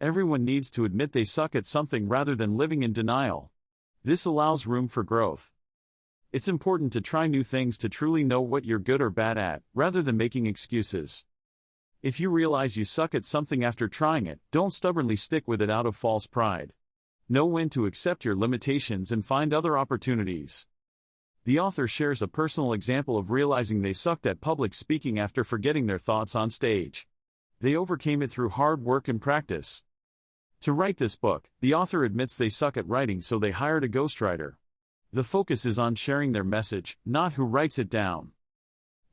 Everyone needs to admit they suck at something rather than living in denial. This allows room for growth. It's important to try new things to truly know what you're good or bad at, rather than making excuses. If you realize you suck at something after trying it, don't stubbornly stick with it out of false pride. Know when to accept your limitations and find other opportunities. The author shares a personal example of realizing they sucked at public speaking after forgetting their thoughts on stage. They overcame it through hard work and practice. To write this book, the author admits they suck at writing, so they hired a ghostwriter. The focus is on sharing their message, not who writes it down.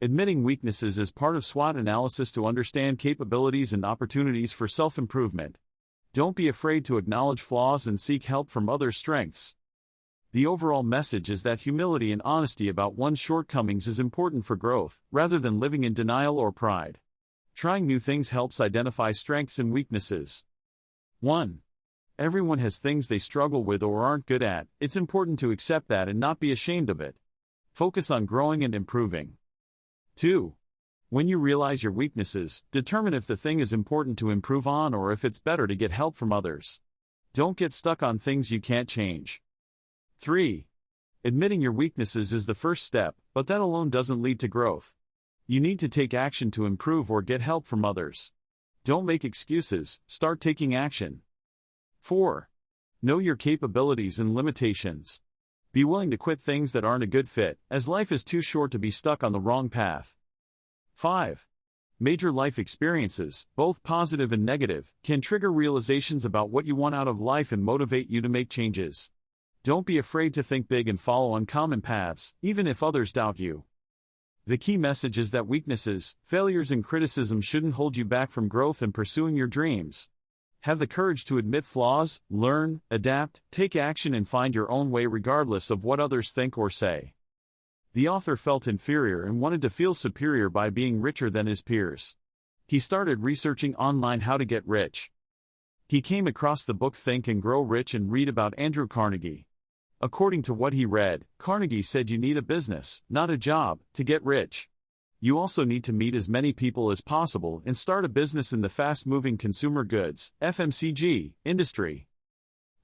Admitting weaknesses is part of SWOT analysis to understand capabilities and opportunities for self-improvement. Don't be afraid to acknowledge flaws and seek help from others' strengths. The overall message is that humility and honesty about one's shortcomings is important for growth, rather than living in denial or pride. Trying new things helps identify strengths and weaknesses. 1. Everyone has things they struggle with or aren't good at. It's important to accept that and not be ashamed of it. Focus on growing and improving. 2. When you realize your weaknesses, determine if the thing is important to improve on or if it's better to get help from others. Don't get stuck on things you can't change. 3. Admitting your weaknesses is the first step, but that alone doesn't lead to growth. You need to take action to improve or get help from others. Don't make excuses, start taking action. 4. Know your capabilities and limitations. Be willing to quit things that aren't a good fit, as life is too short to be stuck on the wrong path. 5. Major life experiences, both positive and negative, can trigger realizations about what you want out of life and motivate you to make changes. Don't be afraid to think big and follow uncommon paths, even if others doubt you. The key message is that weaknesses, failures and criticism shouldn't hold you back from growth and pursuing your dreams. Have the courage to admit flaws, learn, adapt, take action and find your own way regardless of what others think or say. The author felt inferior and wanted to feel superior by being richer than his peers. He started researching online how to get rich. He came across the book Think and Grow Rich and read about Andrew Carnegie. According to what he read, Carnegie said you need a business, not a job, to get rich. You also need to meet as many people as possible and start a business in the fast-moving consumer goods, FMCG, industry.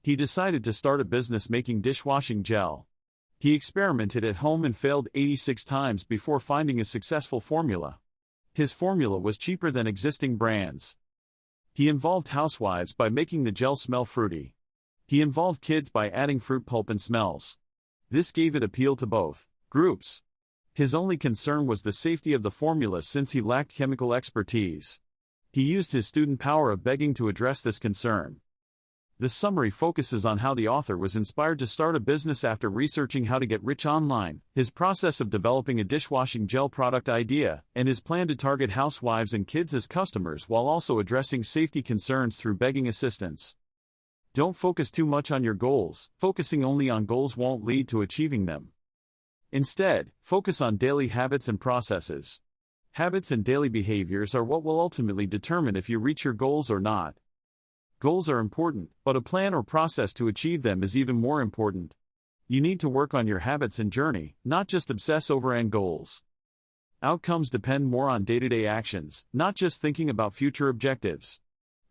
He decided to start a business making dishwashing gel. He experimented at home and failed 86 times before finding a successful formula. His formula was cheaper than existing brands. He involved housewives by making the gel smell fruity. He involved kids by adding fruit pulp and smells. This gave it appeal to both groups. His only concern was the safety of the formula since he lacked chemical expertise. He used his student power of begging to address this concern. The summary focuses on how the author was inspired to start a business after researching how to get rich online, his process of developing a dishwashing gel product idea, and his plan to target housewives and kids as customers while also addressing safety concerns through begging assistance. Don't focus too much on your goals. Focusing only on goals won't lead to achieving them. Instead, focus on daily habits and processes. Habits and daily behaviors are what will ultimately determine if you reach your goals or not. Goals are important, but a plan or process to achieve them is even more important. You need to work on your habits and journey, not just obsess over end goals. Outcomes depend more on day-to-day actions, not just thinking about future objectives.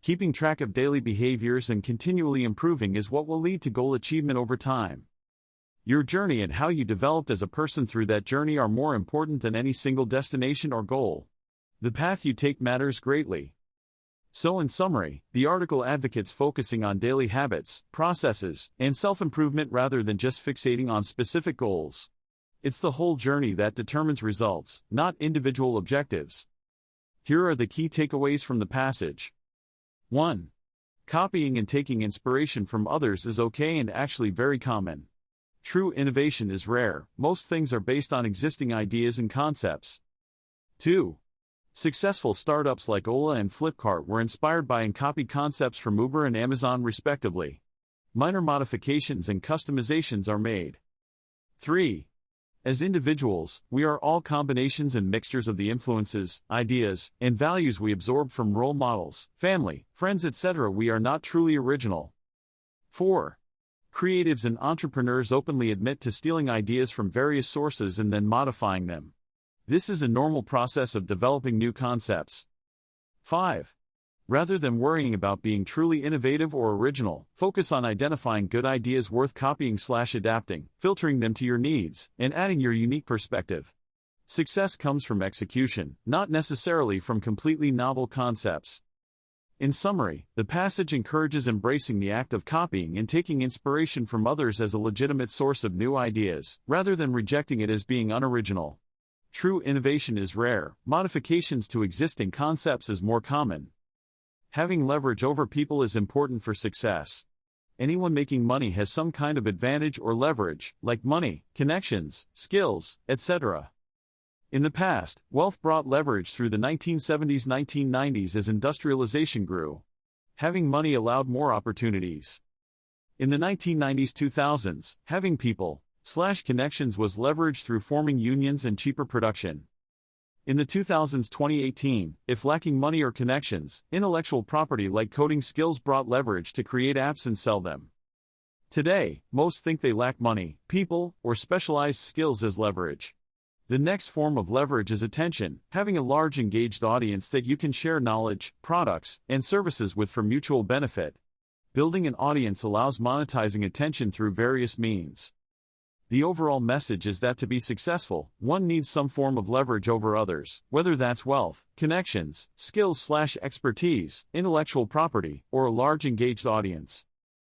Keeping track of daily behaviors and continually improving is what will lead to goal achievement over time. Your journey and how you developed as a person through that journey are more important than any single destination or goal. The path you take matters greatly. So in summary, the article advocates focusing on daily habits, processes, and self-improvement rather than just fixating on specific goals. It's the whole journey that determines results, not individual objectives. Here are the key takeaways from the passage. 1. Copying and taking inspiration from others is okay and actually very common. True innovation is rare. Most things are based on existing ideas and concepts. 2. Successful startups like Ola and Flipkart were inspired by and copied concepts from Uber and Amazon respectively. Minor modifications and customizations are made. 3. As individuals, we are all combinations and mixtures of the influences, ideas, and values we absorb from role models, family, friends, etc. We are not truly original. 4. Creatives and entrepreneurs openly admit to stealing ideas from various sources and then modifying them. This is a normal process of developing new concepts. 5. Rather than worrying about being truly innovative or original, focus on identifying good ideas worth copying/adapting, filtering them to your needs, and adding your unique perspective. Success comes from execution, not necessarily from completely novel concepts. In summary, the passage encourages embracing the act of copying and taking inspiration from others as a legitimate source of new ideas, rather than rejecting it as being unoriginal. True innovation is rare, modifications to existing concepts is more common. Having leverage over people is important for success. Anyone making money has some kind of advantage or leverage, like money, connections, skills, etc. In the past, wealth brought leverage through the 1970s-1990s as industrialization grew. Having money allowed more opportunities. In the 1990s-2000s, having people/connections was leverage through forming unions and cheaper production. In the 2000s-2018, if lacking money or connections, intellectual property like coding skills brought leverage to create apps and sell them. Today, most think they lack money, people, or specialized skills as leverage. The next form of leverage is attention, having a large engaged audience that you can share knowledge, products, and services with for mutual benefit. Building an audience allows monetizing attention through various means. The overall message is that to be successful, one needs some form of leverage over others, whether that's wealth, connections, skills/expertise, intellectual property, or a large engaged audience.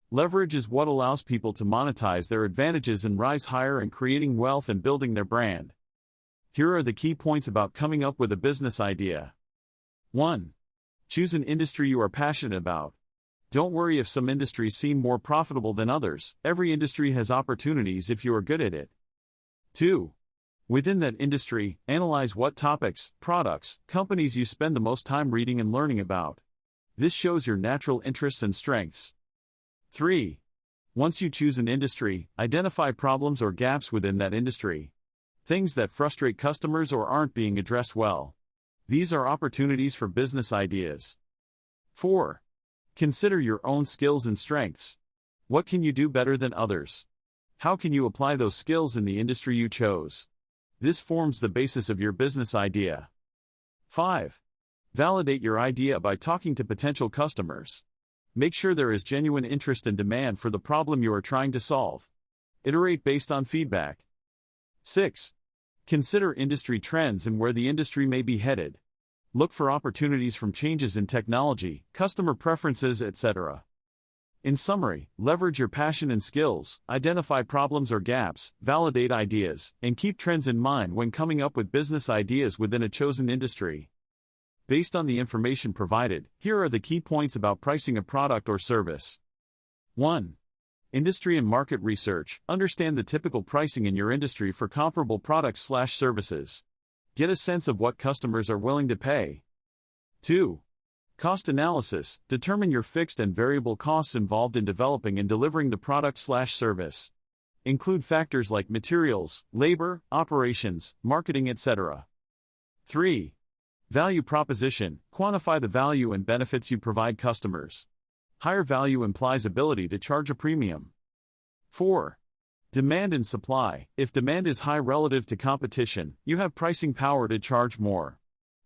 Leverage is what allows people to monetize their advantages and rise higher in creating wealth and building their brand. Here are the key points about coming up with a business idea. 1. Choose an industry you are passionate about. Don't worry if some industries seem more profitable than others, every industry has opportunities if you are good at it. 2. Within that industry, analyze what topics, products, companies you spend the most time reading and learning about. This shows your natural interests and strengths. 3. Once you choose an industry, identify problems or gaps within that industry. Things that frustrate customers or aren't being addressed well. These are opportunities for business ideas. 4. Consider your own skills and strengths. What can you do better than others? How can you apply those skills in the industry you chose? This forms the basis of your business idea. 5. Validate your idea by talking to potential customers. Make sure there is genuine interest and demand for the problem you are trying to solve. Iterate based on feedback. 6. Consider industry trends and where the industry may be headed. Look for opportunities from changes in technology, customer preferences, etc. In summary, leverage your passion and skills, identify problems or gaps, validate ideas, and keep trends in mind when coming up with business ideas within a chosen industry. Based on the information provided, here are the key points about pricing a product or service. 1. Industry and market research. Understand the typical pricing in your industry for comparable products/services. Get a sense of what customers are willing to pay. 2. Cost analysis. Determine your fixed and variable costs involved in developing and delivering the product/service. Include factors like materials, labor, operations, marketing, etc. 3. Value proposition. Quantify the value and benefits you provide customers. Higher value implies ability to charge a premium. 4. Demand and supply. If demand is high relative to competition, you have pricing power to charge more.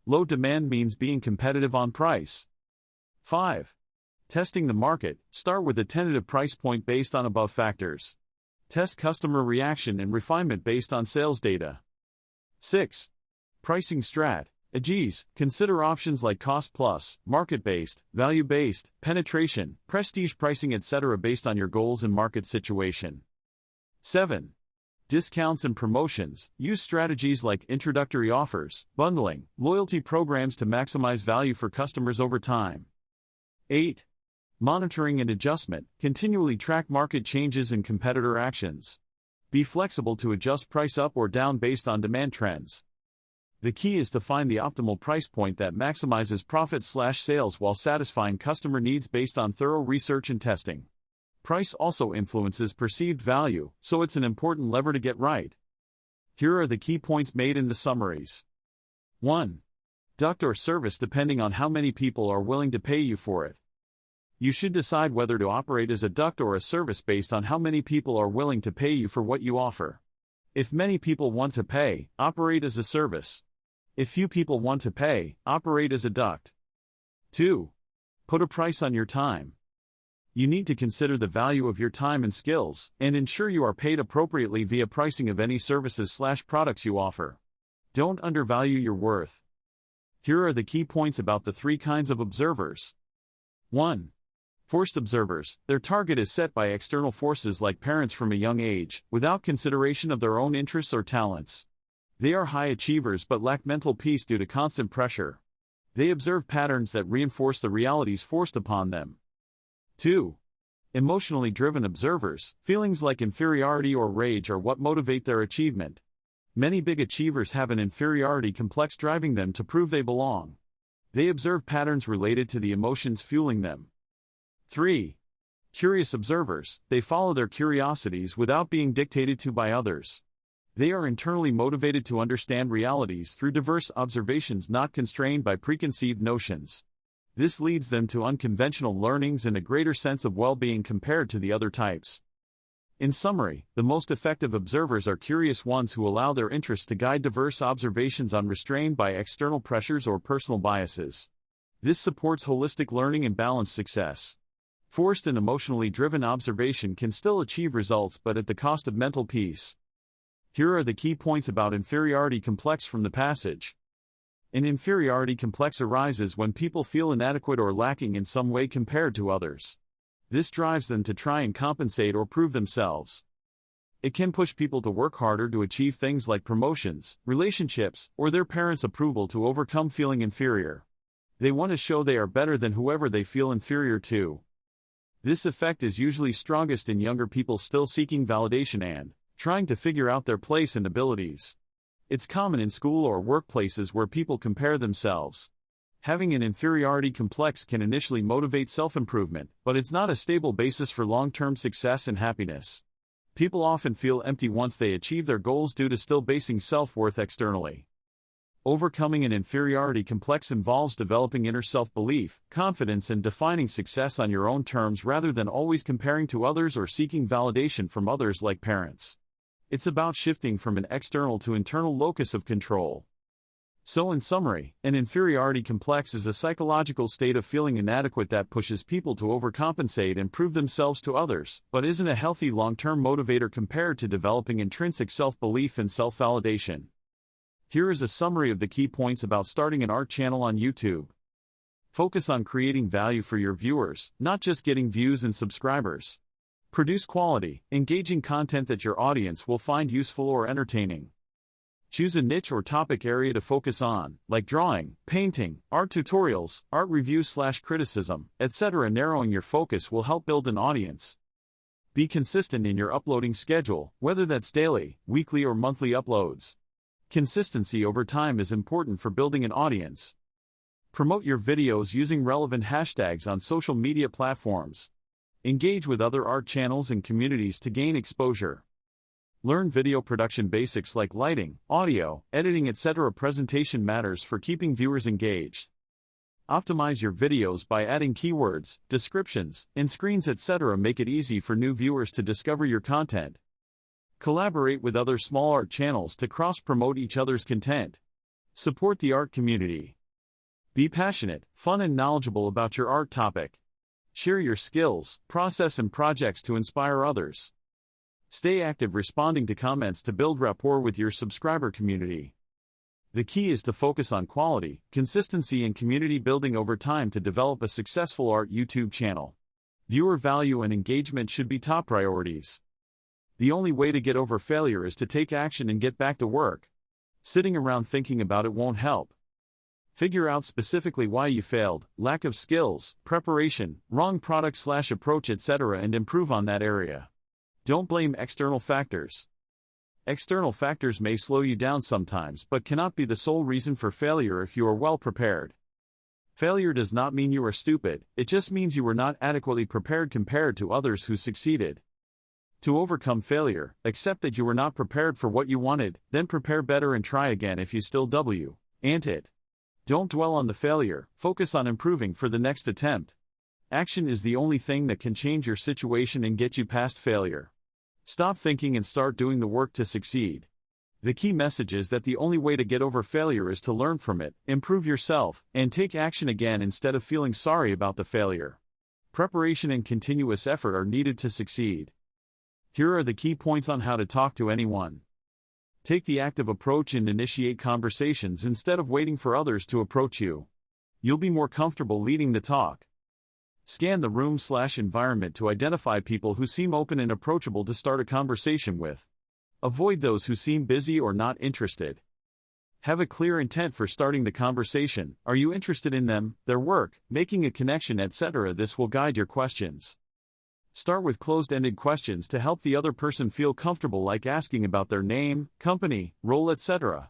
Low demand means being competitive on price. 5. Testing the market. Start with a tentative price point based on above factors. Test customer reaction and refinement based on sales data. 6. Pricing strategies. Consider options like cost plus, market-based, value-based, penetration, prestige pricing, etc. based on your goals and market situation. 7. Discounts and promotions. Use strategies like introductory offers, bundling, loyalty programs to maximize value for customers over time. 8. Monitoring and adjustment. Continually track market changes and competitor actions. Be flexible to adjust price up or down based on demand trends. The key is to find the optimal price point that maximizes profits/sales while satisfying customer needs based on thorough research and testing. Price also influences perceived value, so it's an important lever to get right. Here are the key points made in the summaries. 1. Product or service depending on how many people are willing to pay you for it. You should decide whether to operate as a product or a service based on how many people are willing to pay you for what you offer. If many people want to pay, operate as a service. If few people want to pay, operate as a product. 2. Put a price on your time. You need to consider the value of your time and skills, and ensure you are paid appropriately via pricing of any services/products you offer. Don't undervalue your worth. Here are the key points about the 3 kinds of observers. 1. Forced observers. Their target is set by external forces like parents from a young age, without consideration of their own interests or talents. They are high achievers but lack mental peace due to constant pressure. They observe patterns that reinforce the realities forced upon them. 2. Emotionally driven observers. Feelings like inferiority or rage are what motivate their achievement. Many big achievers have an inferiority complex driving them to prove they belong. They observe patterns related to the emotions fueling them. 3. Curious observers. They follow their curiosities without being dictated to by others. They are internally motivated to understand realities through diverse observations not constrained by preconceived notions. This leads them to unconventional learnings and a greater sense of well-being compared to the other types. In summary, the most effective observers are curious ones who allow their interests to guide diverse observations unrestrained by external pressures or personal biases. This supports holistic learning and balanced success. Forced and emotionally driven observation can still achieve results but at the cost of mental peace. Here are the key points about inferiority complex from the passage. An inferiority complex arises when people feel inadequate or lacking in some way compared to others. This drives them to try and compensate or prove themselves. It can push people to work harder to achieve things like promotions, relationships, or their parents' approval to overcome feeling inferior. They want to show they are better than whoever they feel inferior to. This effect is usually strongest in younger people still seeking validation and trying to figure out their place and abilities. It's common in school or workplaces where people compare themselves. Having an inferiority complex can initially motivate self-improvement, but it's not a stable basis for long-term success and happiness. People often feel empty once they achieve their goals due to still basing self-worth externally. Overcoming an inferiority complex involves developing inner self-belief, confidence, and defining success on your own terms rather than always comparing to others or seeking validation from others like parents. It's about shifting from an external to internal locus of control. So in summary, an inferiority complex is a psychological state of feeling inadequate that pushes people to overcompensate and prove themselves to others, but isn't a healthy long-term motivator compared to developing intrinsic self-belief and self-validation. Here is a summary of the key points about starting an art channel on YouTube. Focus on creating value for your viewers, not just getting views and subscribers. Produce quality, engaging content that your audience will find useful or entertaining. Choose a niche or topic area to focus on, like drawing, painting, art tutorials, art reviews/criticism, etc. Narrowing your focus will help build an audience. Be consistent in your uploading schedule, whether that's daily, weekly, or monthly uploads. Consistency over time is important for building an audience. Promote your videos using relevant hashtags on social media platforms. Engage with other art channels and communities to gain exposure. Learn video production basics like lighting, audio, editing, etc. Presentation matters for keeping viewers engaged. Optimize your videos by adding keywords, descriptions, and screens, etc. Make it easy for new viewers to discover your content. Collaborate with other small art channels to cross-promote each other's content. Support the art community. Be passionate, fun, and knowledgeable about your art topic. Share your skills, process, and projects to inspire others. Stay active responding to comments to build rapport with your subscriber community. The key is to focus on quality, consistency, and community building over time to develop a successful art YouTube channel. Viewer value and engagement should be top priorities. The only way to get over failure is to take action and get back to work. Sitting around thinking about it won't help. Figure out specifically why you failed, lack of skills, preparation, wrong product/approach, etc., and improve on that area. Don't blame external factors. External factors may slow you down sometimes but cannot be the sole reason for failure if you are well prepared. Failure does not mean you are stupid, it just means you were not adequately prepared compared to others who succeeded. To overcome failure, accept that you were not prepared for what you wanted, then prepare better and try again if you still ain't it. Don't dwell on the failure, focus on improving for the next attempt. Action is the only thing that can change your situation and get you past failure. Stop thinking and start doing the work to succeed. The key message is that the only way to get over failure is to learn from it, improve yourself, and take action again instead of feeling sorry about the failure. Preparation and continuous effort are needed to succeed. Here are the key points on how to talk to anyone. Take the active approach and initiate conversations instead of waiting for others to approach you. You'll be more comfortable leading the talk. Scan the room/environment to identify people who seem open and approachable to start a conversation with. Avoid those who seem busy or not interested. Have a clear intent for starting the conversation. Are you interested in them, their work, making a connection, etc.? This will guide your questions. Start with closed-ended questions to help the other person feel comfortable, like asking about their name, company, role, etc.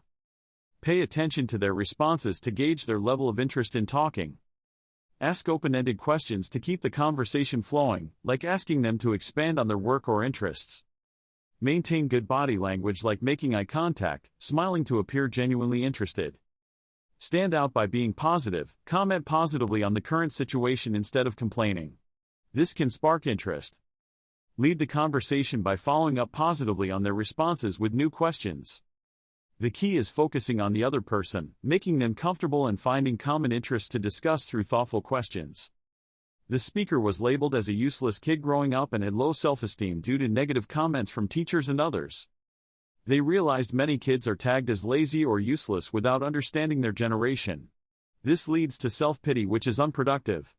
Pay attention to their responses to gauge their level of interest in talking. Ask open-ended questions to keep the conversation flowing, like asking them to expand on their work or interests. Maintain good body language, like making eye contact, smiling to appear genuinely interested. Stand out by being positive. Comment positively on the current situation instead of complaining. This can spark interest. Lead the conversation by following up positively on their responses with new questions. The key is focusing on the other person, making them comfortable and finding common interests to discuss through thoughtful questions. The speaker was labeled as a useless kid growing up and had low self-esteem due to negative comments from teachers and others. They realized many kids are tagged as lazy or useless without understanding their generation. This leads to self-pity, which is unproductive.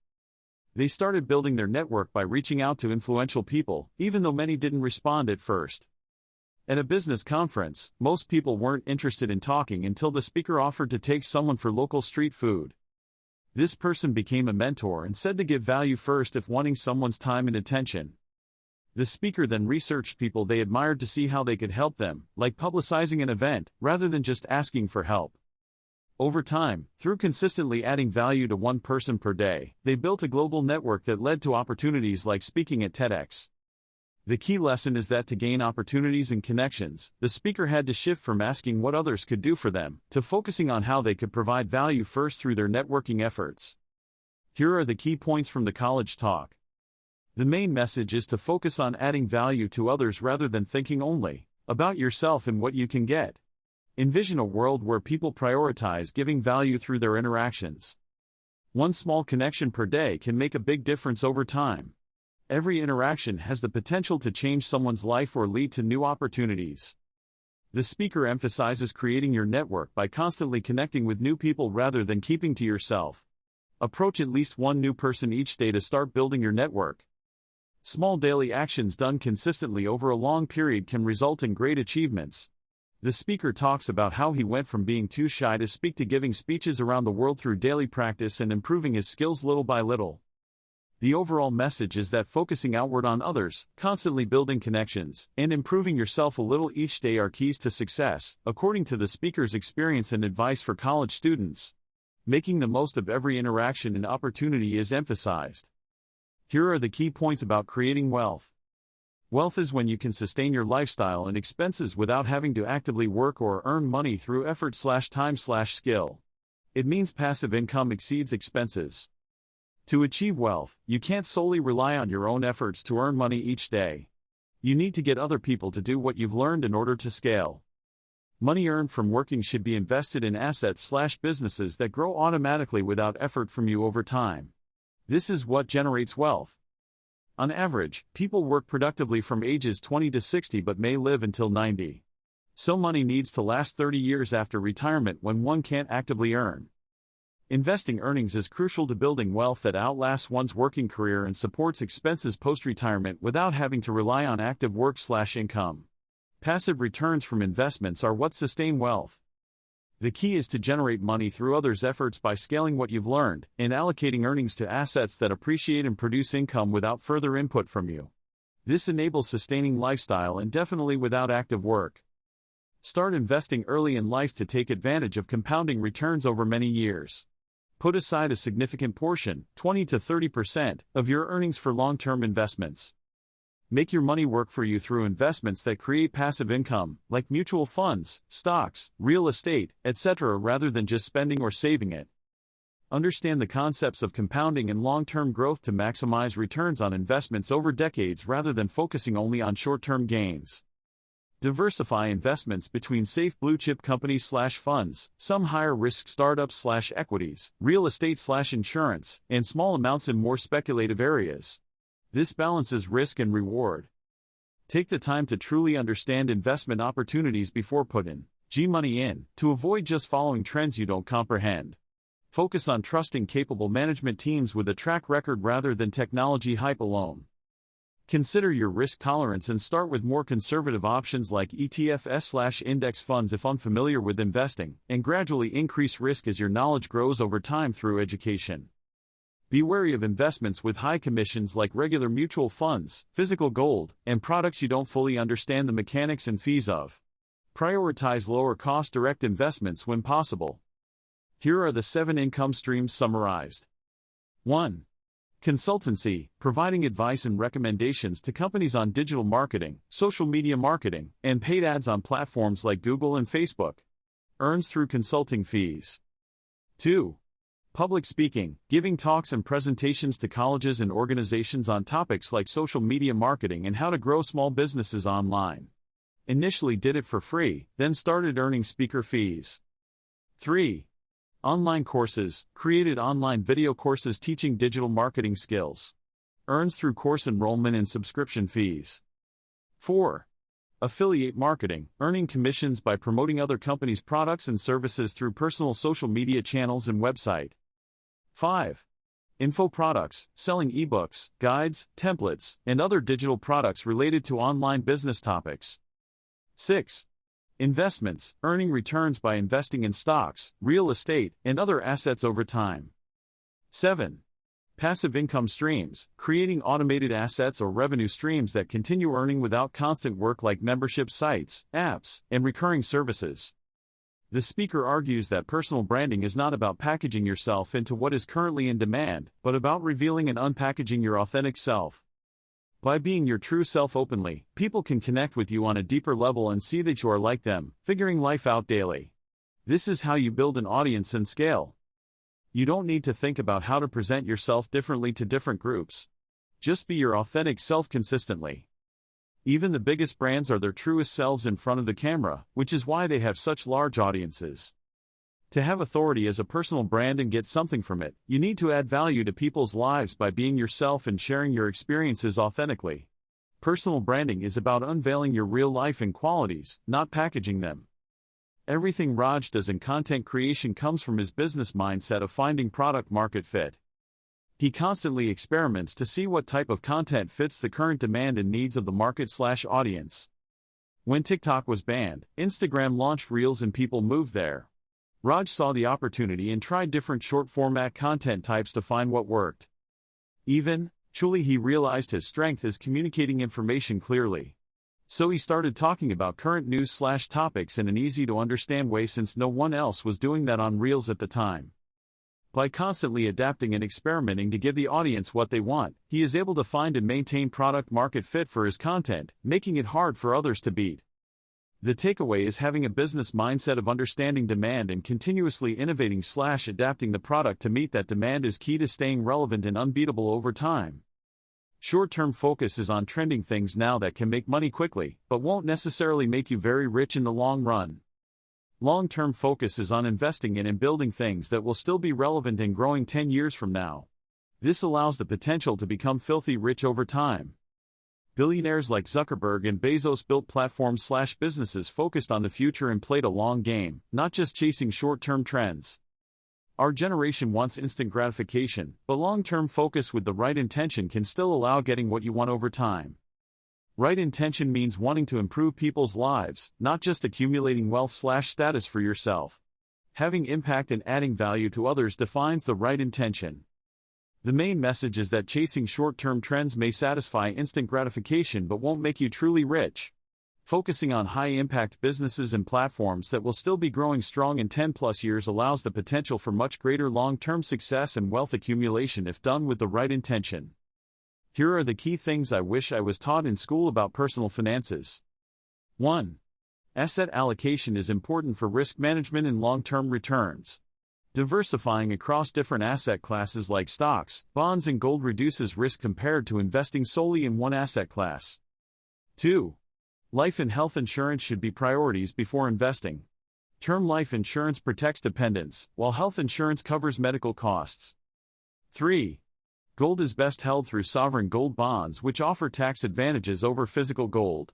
They started building their network by reaching out to influential people, even though many didn't respond at first. At a business conference, most people weren't interested in talking until the speaker offered to take someone for local street food. This person became a mentor and said to give value first if wanting someone's time and attention. The speaker then researched people they admired to see how they could help them, like publicizing an event, rather than just asking for help. Over time, through consistently adding value to one person per day, they built a global network that led to opportunities like speaking at TEDx. The key lesson is that to gain opportunities and connections, the speaker had to shift from asking what others could do for them, to focusing on how they could provide value first through their networking efforts. Here are the key points from the college talk. The main message is to focus on adding value to others rather than thinking only about yourself and what you can get. Envision a world where people prioritize giving value through their interactions. One small connection per day can make a big difference over time. Every interaction has the potential to change someone's life or lead to new opportunities. The speaker emphasizes creating your network by constantly connecting with new people rather than keeping to yourself. Approach at least one new person each day to start building your network. Small daily actions done consistently over a long period can result in great achievements. The speaker talks about how he went from being too shy to speak to giving speeches around the world through daily practice and improving his skills little by little. The overall message is that focusing outward on others, constantly building connections, and improving yourself a little each day are keys to success, according to the speaker's experience and advice for college students. Making the most of every interaction and opportunity is emphasized. Here are the key points about creating wealth. Wealth is when you can sustain your lifestyle and expenses without having to actively work or earn money through effort/time/skill. It means passive income exceeds expenses. To achieve wealth, you can't solely rely on your own efforts to earn money each day. You need to get other people to do what you've learned in order to scale. Money earned from working should be invested in assets/businesses that grow automatically without effort from you over time. This is what generates wealth. On average, people work productively from ages 20 to 60 but may live until 90. So money needs to last 30 years after retirement when one can't actively earn. Investing earnings is crucial to building wealth that outlasts one's working career and supports expenses post-retirement without having to rely on active work/income. Passive returns from investments are what sustain wealth. The key is to generate money through others' efforts by scaling what you've learned and allocating earnings to assets that appreciate and produce income without further input from you. This enables sustaining lifestyle indefinitely without active work. Start investing early in life to take advantage of compounding returns over many years. Put aside a significant portion, 20 to 30%, of your earnings for long-term investments. Make your money work for you through investments that create passive income, like mutual funds, stocks, real estate, etc., rather than just spending or saving it. Understand the concepts of compounding and long-term growth to maximize returns on investments over decades rather than focusing only on short-term gains. Diversify investments between safe blue-chip companies/funds, some higher-risk startups/equities, real estate/insurance, and small amounts in more speculative areas. This balances risk and reward. Take the time to truly understand investment opportunities before putting money in, to avoid just following trends you don't comprehend. Focus on trusting capable management teams with a track record rather than technology hype alone. Consider your risk tolerance and start with more conservative options like ETFs/index funds if unfamiliar with investing, and gradually increase risk as your knowledge grows over time through education. Be wary of investments with high commissions like regular mutual funds, physical gold, and products you don't fully understand the mechanics and fees of. Prioritize lower-cost direct investments when possible. Here are the 7 income streams summarized. 1. Consultancy, providing advice and recommendations to companies on digital marketing, social media marketing, and paid ads on platforms like Google and Facebook. Earns through consulting fees. 2. Public speaking, giving talks and presentations to colleges and organizations on topics like social media marketing and how to grow small businesses online. Initially did it for free, then started earning speaker fees. 3. Online courses, created online video courses teaching digital marketing skills. Earns through course enrollment and subscription fees. 4. Affiliate marketing, earning commissions by promoting other companies' products and services through personal social media channels and website. 5. Info products, selling ebooks, guides, templates, and other digital products related to online business topics. 6. Investments, earning returns by investing in stocks, real estate, and other assets over time. 7. Passive income streams, creating automated assets or revenue streams that continue earning without constant work like membership sites, apps, and recurring services. The speaker argues that personal branding is not about packaging yourself into what is currently in demand, but about revealing and unpackaging your authentic self. By being your true self openly, people can connect with you on a deeper level and see that you are like them, figuring life out daily. This is how you build an audience and scale. You don't need to think about how to present yourself differently to different groups. Just be your authentic self consistently. Even the biggest brands are their truest selves in front of the camera, which is why they have such large audiences. To have authority as a personal brand and get something from it, you need to add value to people's lives by being yourself and sharing your experiences authentically. Personal branding is about unveiling your real life and qualities, not packaging them. Everything Raj does in content creation comes from his business mindset of finding product market fit. He constantly experiments to see what type of content fits the current demand and needs of the market/audience. When TikTok was banned, Instagram launched Reels and people moved there. Raj saw the opportunity and tried different short-format content types to find what worked. Truly he realized his strength is communicating information clearly. So he started talking about current news/topics in an easy-to-understand way since no one else was doing that on Reels at the time. By constantly adapting and experimenting to give the audience what they want, he is able to find and maintain product-market fit for his content, making it hard for others to beat. The takeaway is having a business mindset of understanding demand and continuously innovating/adapting the product to meet that demand is key to staying relevant and unbeatable over time. Short-term focus is on trending things now that can make money quickly, but won't necessarily make you very rich in the long run. Long-term focus is on investing in and building things that will still be relevant and growing 10 years from now. This allows the potential to become filthy rich over time. Billionaires like Zuckerberg and Bezos built platforms/businesses focused on the future and played a long game, not just chasing short-term trends. Our generation wants instant gratification, but long-term focus with the right intention can still allow getting what you want over time. Right intention means wanting to improve people's lives, not just accumulating wealth/status for yourself. Having impact and adding value to others defines the right intention. The main message is that chasing short-term trends may satisfy instant gratification but won't make you truly rich. Focusing on high-impact businesses and platforms that will still be growing strong in 10+ years allows the potential for much greater long-term success and wealth accumulation if done with the right intention. Here are the key things I wish I was taught in school about personal finances. 1. Asset allocation is important for risk management and long-term returns. Diversifying across different asset classes like stocks, bonds, and gold reduces risk compared to investing solely in one asset class. 2. Life and health insurance should be priorities before investing. Term life insurance protects dependents, while health insurance covers medical costs. 3. Gold is best held through sovereign gold bonds, which offer tax advantages over physical gold.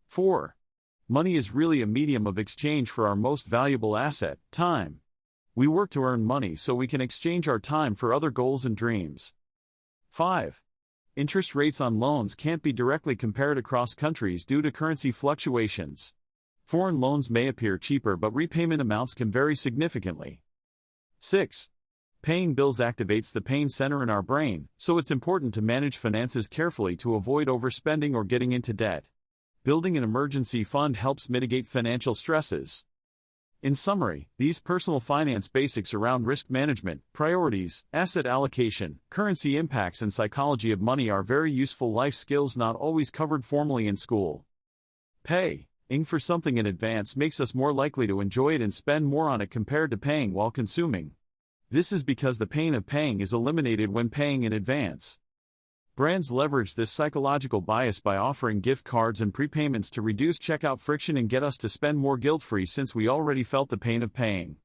4. Money is really a medium of exchange for our most valuable asset, time. We work to earn money so we can exchange our time for other goals and dreams. 5. Interest rates on loans can't be directly compared across countries due to currency fluctuations. Foreign loans may appear cheaper, but repayment amounts can vary significantly. 6. Paying bills activates the pain center in our brain, so it's important to manage finances carefully to avoid overspending or getting into debt. Building an emergency fund helps mitigate financial stresses. In summary, these personal finance basics around risk management, priorities, asset allocation, currency impacts, and psychology of money are very useful life skills not always covered formally in school. Paying for something in advance makes us more likely to enjoy it and spend more on it compared to paying while consuming. This is because the pain of paying is eliminated when paying in advance. Brands leverage this psychological bias by offering gift cards and prepayments to reduce checkout friction and get us to spend more guilt-free since we already felt the pain of paying.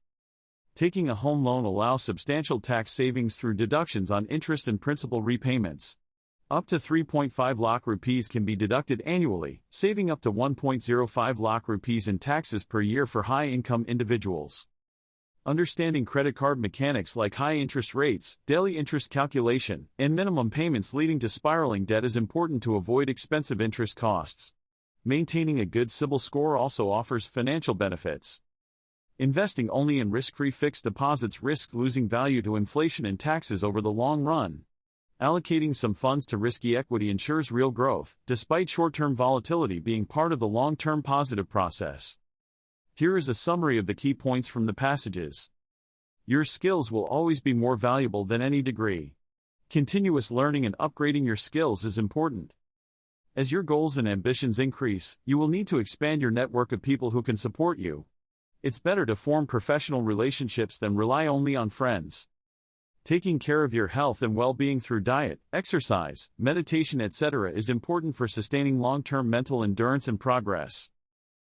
Taking a home loan allows substantial tax savings through deductions on interest and principal repayments. Up to 3.5 lakh rupees can be deducted annually, saving up to 1.05 lakh rupees in taxes per year for high-income individuals. Understanding credit card mechanics like high interest rates, daily interest calculation, and minimum payments leading to spiraling debt is important to avoid expensive interest costs. Maintaining a good CIBIL score also offers financial benefits. Investing only in risk-free fixed deposits risks losing value to inflation and taxes over the long run. Allocating some funds to risky equity ensures real growth, despite short-term volatility being part of the long-term positive process. Here is a summary of the key points from the passages. Your skills will always be more valuable than any degree. Continuous learning and upgrading your skills is important. As your goals and ambitions increase, you will need to expand your network of people who can support you. It's better to form professional relationships than rely only on friends. Taking care of your health and well-being through diet, exercise, meditation, etc. is important for sustaining long-term mental endurance and progress.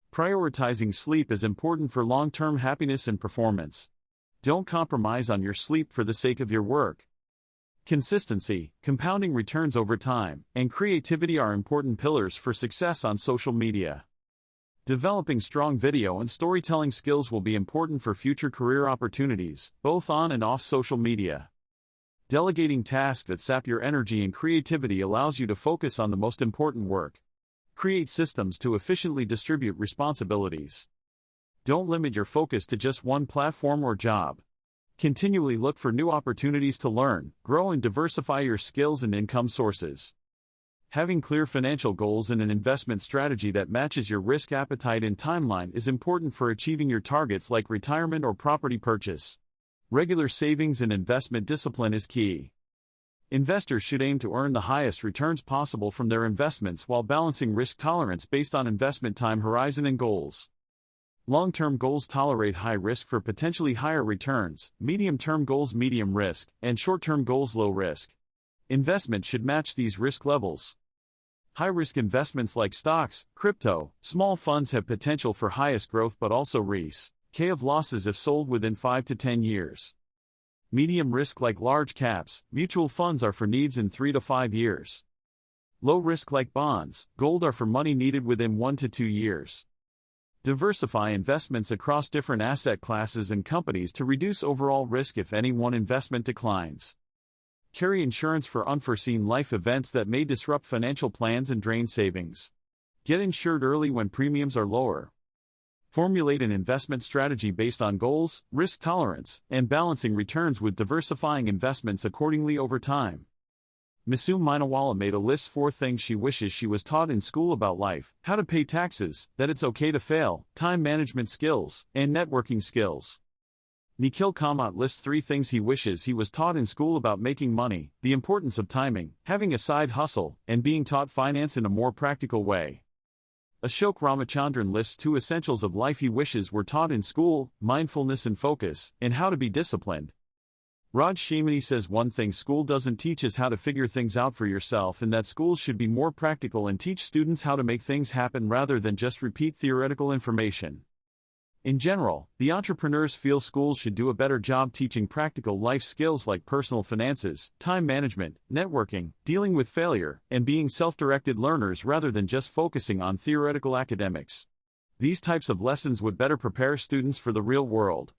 Prioritizing sleep is important for long-term happiness and performance. Don't compromise on your sleep for the sake of your work. Consistency, compounding returns over time, and creativity are important pillars for success on social media. Developing strong video and storytelling skills will be important for future career opportunities, both on and off social media. Delegating tasks that sap your energy and creativity allows you to focus on the most important work. Create systems to efficiently distribute responsibilities. Don't limit your focus to just one platform or job. Continually look for new opportunities to learn, grow, and diversify your skills and income sources. Having clear financial goals and an investment strategy that matches your risk appetite and timeline is important for achieving your targets like retirement or property purchase. Regular savings and investment discipline is key. Investors should aim to earn the highest returns possible from their investments while balancing risk tolerance based on investment time horizon and goals. Long-term goals tolerate high risk for potentially higher returns, medium-term goals medium risk, and short-term goals low risk. Investment should match these risk levels. High-risk investments like stocks, crypto, small funds have potential for highest growth but also risk of losses if sold within 5 to 10 years. Medium risk like large caps, mutual funds are for needs in 3 to 5 years. Low risk like bonds, gold are for money needed within 1 to 2 years. Diversify investments across different asset classes and companies to reduce overall risk if any one investment declines. Carry insurance for unforeseen life events that may disrupt financial plans and drain savings. Get insured early when premiums are lower. Formulate an investment strategy based on goals, risk tolerance, and balancing returns with diversifying investments accordingly over time. Misu Minawala made a list 4 things she wishes she was taught in school about life: how to pay taxes, that it's okay to fail, time management skills, and networking skills. Nikhil Kamath lists 3 things he wishes he was taught in school about making money: the importance of timing, having a side hustle, and being taught finance in a more practical way. Ashok Ramachandran lists 2 essentials of life he wishes were taught in school: mindfulness and focus, and how to be disciplined. Raj Shamani says one thing school doesn't teach is how to figure things out for yourself, and that schools should be more practical and teach students how to make things happen rather than just repeat theoretical information. In general, the entrepreneurs feel schools should do a better job teaching practical life skills like personal finances, time management, networking, dealing with failure, and being self-directed learners rather than just focusing on theoretical academics. These types of lessons would better prepare students for the real world.